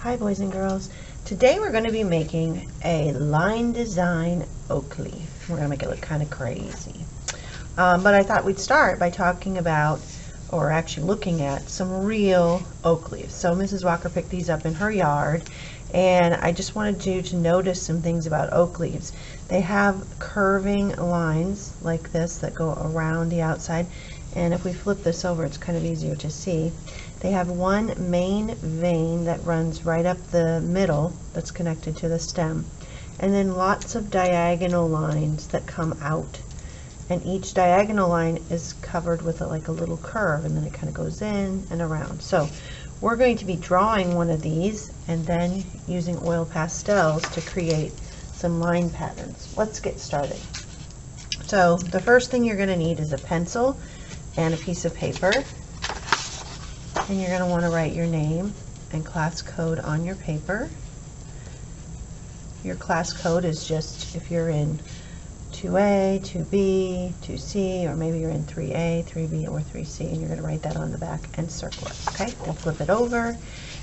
Hi boys and girls. Today we're going to be making a line design oak leaf. We're going to make it look kind of crazy. But I thought we'd start by talking about, or actually looking at, some real oak leaves. So Mrs. Walker picked these up in her yard, and I just wanted you to notice some things about oak leaves. They have curving lines like this that go around the outside, and if we flip this over it's kind of easier to see. They have one main vein that runs right up the middle that's connected to the stem, and then lots of diagonal lines that come out, and each diagonal line is covered with like a little curve, and then it kind of goes in and around. So we're going to be drawing one of these and then using oil pastels to create some line patterns. Let's get started. So the first thing you're going to need is a pencil and a piece of paper. And you're going to want to write your name and class code on your paper. Your class code is just if you're in 2A, 2B, 2C, or maybe you're in 3A, 3B, or 3C, and you're going to write that on the back and circle it. Okay, we'll flip it over,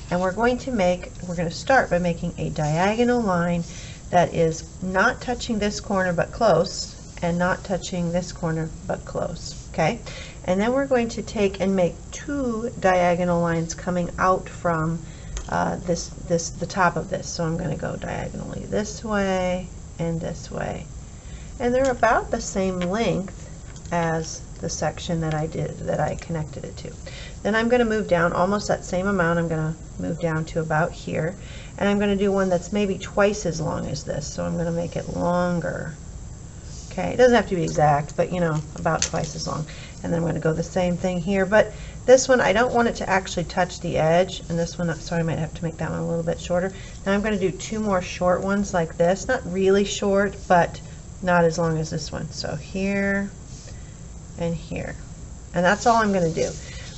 and we're going to start by making a diagonal line that is not touching this corner but close, and not touching this corner but close. Okay, and then we're going to take and make two diagonal lines coming out from the top of this. So I'm going to go diagonally this way and this way, and they're about the same length as the section that I connected it to. Then I'm going to move down almost that same amount. I'm going to move down to about here, and I'm going to do one that's maybe twice as long as this. So I'm going to make it longer. Okay, it doesn't have to be exact, but you know, about twice as long. And then I'm going to go the same thing here, but this one I don't want it to actually touch the edge, and this one, sorry, I might have to make that one a little bit shorter. Now I'm going to do two more short ones like this, not really short, but not as long as this one. So here and here, and that's all I'm going to do.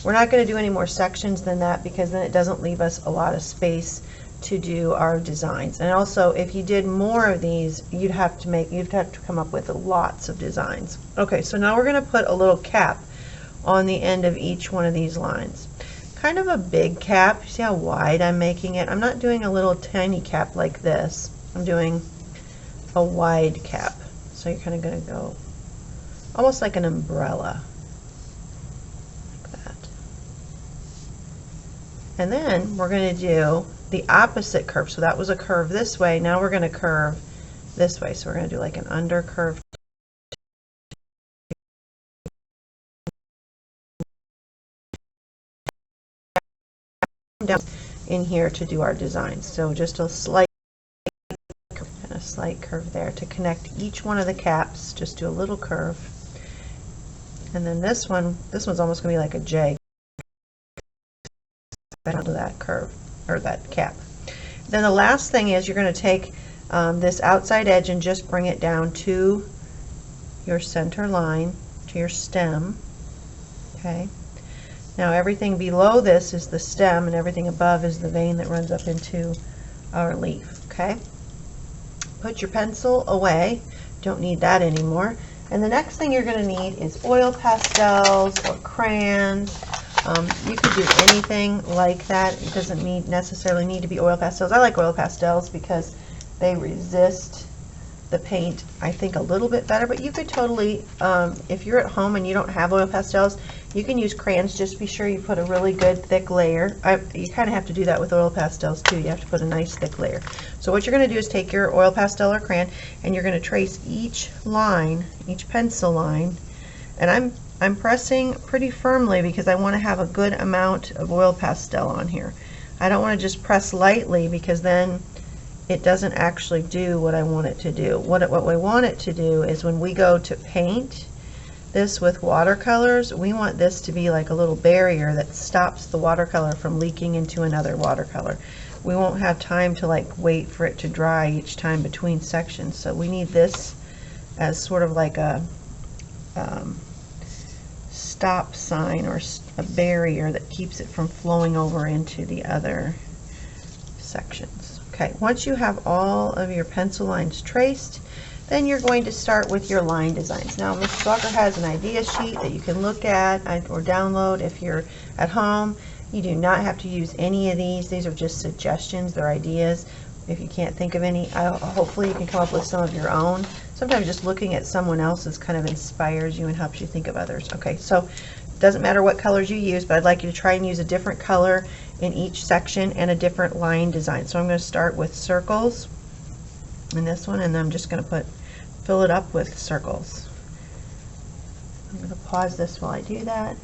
We're not going to do any more sections than that, because then it doesn't leave us a lot of space to do our designs. And also, if you did more of these, you'd have to come up with lots of designs. Okay, so now we're going to put a little cap on the end of each one of these lines. Kind of a big cap. See how wide I'm making it? I'm not doing a little tiny cap like this. I'm doing a wide cap. So you're kind of going to go almost like an umbrella, like that. And then we're going to do the opposite curve. So that was a curve this way. Now we're going to curve this way. So we're going to do like an under curve down in here to do our designs. So just a slight curve there to connect each one of the caps. Just do a little curve. And then this one's almost going to be like a J down to that curve, or that cap. Then the last thing is you're going to take this outside edge and just bring it down to your center line, to your stem. Okay. Now everything below this is the stem, and everything above is the vein that runs up into our leaf. Okay. Put your pencil away. Don't need that anymore. And the next thing you're going to need is oil pastels or crayons. You could do anything like that. It doesn't necessarily need to be oil pastels. I like oil pastels because they resist the paint, I think, a little bit better. But you could totally, if you're at home and you don't have oil pastels, you can use crayons. Just be sure you put a really good thick layer. You kind of have to do that with oil pastels too. You have to put a nice thick layer. So what you're going to do is take your oil pastel or crayon, and you're going to trace each line, each pencil line, and I'm pressing pretty firmly because I want to have a good amount of oil pastel on here. I don't want to just press lightly, because then it doesn't actually do what I want it to do. What we want it to do is when we go to paint this with watercolors, we want this to be like a little barrier that stops the watercolor from leaking into another watercolor. We won't have time to like wait for it to dry each time between sections. So we need this as sort of like a stop sign, or a barrier that keeps it from flowing over into the other sections. Okay, once you have all of your pencil lines traced, then you're going to start with your line designs. Now, Mrs. Walker has an idea sheet that you can look at or download if you're at home, You do not have to use any of these. These are just suggestions, they're ideas. If you can't think of any, hopefully you can come up with some of your own. Sometimes just looking at someone else's kind of inspires you and helps you think of others. Okay, so it doesn't matter what colors you use, but I'd like you to try and use a different color in each section and a different line design. So I'm going to start with circles in this one, and then I'm just going to fill it up with circles. I'm going to pause this while I do that.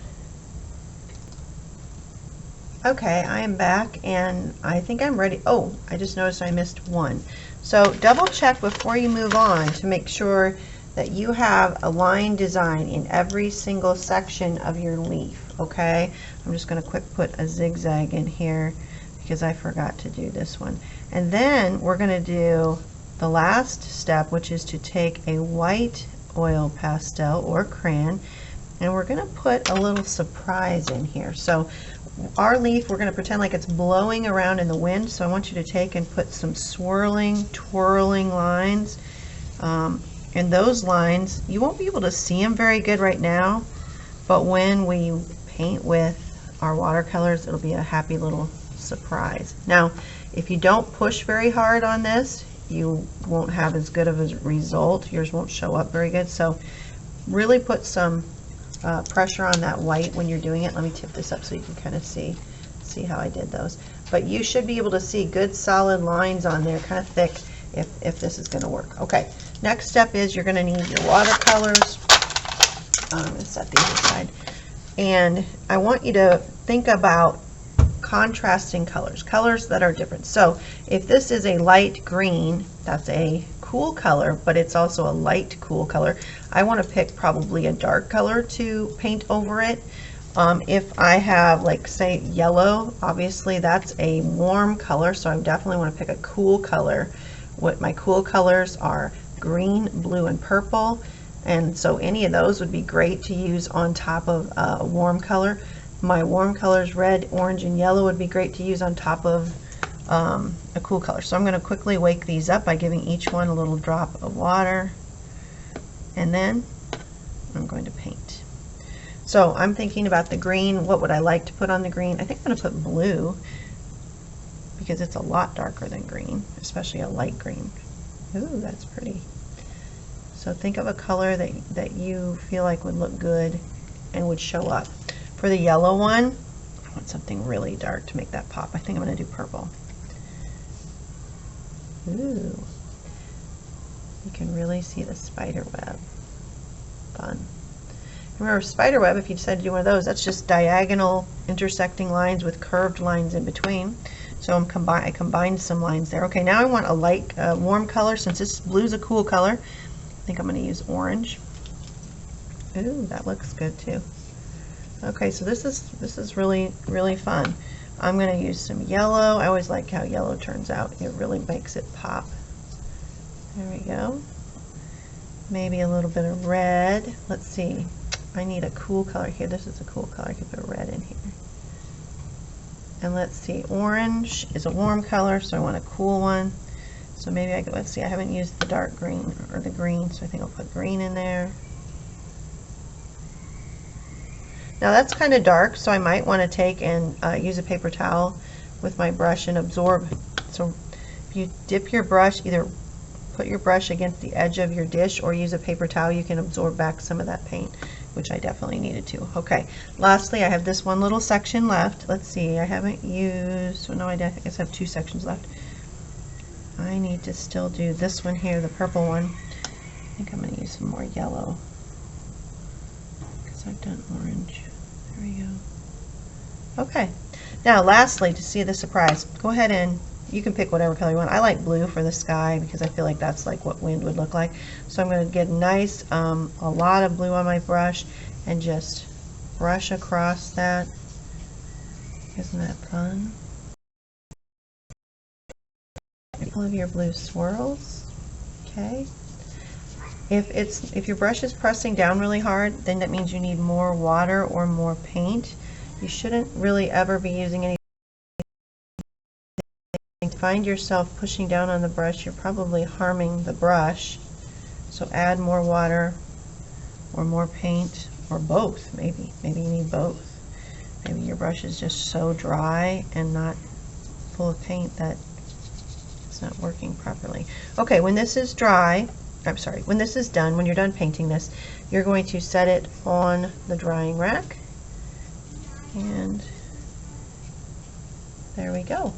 Okay, I am back and I think I'm ready. Oh, I just noticed I missed one. So double check before you move on to make sure that you have a line design in every single section of your leaf, okay? I'm just going to quick put a zigzag in here because I forgot to do this one. And then we're going to do the last step, which is to take a white oil pastel or crayon, and we're going to put a little surprise in here. So our leaf, we're going to pretend like it's blowing around in the wind, so I want you to take and put some swirling, twirling lines. And those lines, you won't be able to see them very good right now, but when we paint with our watercolors, it'll be a happy little surprise. Now, if you don't push very hard on this, you won't have as good of a result. Yours won't show up very good, so really put some pressure on that white when you're doing it. Let me tip this up so you can kind of see how I did those. But you should be able to see good solid lines on there, kind of thick, if this is going to work. Okay, next step is you're going to need your watercolors. I'm going to set these aside. And I want you to think about contrasting colors that are different. So if this is a light green, that's a cool color, but it's also a light cool color. I want to pick probably a dark color to paint over it. If I have, like, say, yellow, obviously that's a warm color, so I definitely want to pick a cool color. What my cool colors are green, blue, and purple, and so any of those would be great to use on top of a warm color. My warm colors, red, orange, and yellow, would be great to use on top of a cool color. So I'm going to quickly wake these up by giving each one a little drop of water, and then I'm going to paint. So I'm thinking about the green. What would I like to put on the green? I think I'm going to put blue because it's a lot darker than green, especially a light green. Ooh, that's pretty. So think of a color that you feel like would look good and would show up. For the yellow one, I want something really dark to make that pop. I think I'm going to do purple. Ooh, you can really see the spider web. Fun. Remember, spider web, if you decide to do one of those, that's just diagonal intersecting lines with curved lines in between. So I combined some lines there. Okay, now I want a light, warm color. Since this blue's a cool color, I think I'm going to use orange. Ooh, that looks good too. Okay, so this is really, really fun. I'm going to use some yellow. I always like how yellow turns out. It really makes it pop. There we go. Maybe a little bit of red. Let's see. I need a cool color here. This is a cool color. I could put red in here. And let's see. Orange is a warm color, so I want a cool one. So maybe I could, let's see, I haven't used the dark green or the green, so I think I'll put green in there. Now that's kind of dark, so I might want to take and use a paper towel with my brush and absorb. So if you dip your brush, either put your brush against the edge of your dish or use a paper towel, you can absorb back some of that paint, which I definitely needed to. Okay, lastly, I have this one little section left. Let's see, I haven't used, so no, I guess I have two sections left. I need to still do this one here, the purple one. I think I'm going to use some more yellow because I've done orange. There we go. Okay, now lastly, to see the surprise, go ahead and you can pick whatever color you want. I like blue for the sky because I feel like that's like what wind would look like. So I'm going to get nice, a lot of blue on my brush and just brush across that. Isn't that fun? All of your blue swirls. Okay. If your brush is pressing down really hard, then that means you need more water or more paint. You shouldn't really ever be using any. Find yourself pushing down on the brush, you're probably harming the brush. So add more water or more paint or both, maybe you need both. Maybe your brush is just so dry and not full of paint that it's not working properly. Okay, when this is dry, I'm sorry, when this is done, when you're done painting this, you're going to set it on the drying rack. And there we go.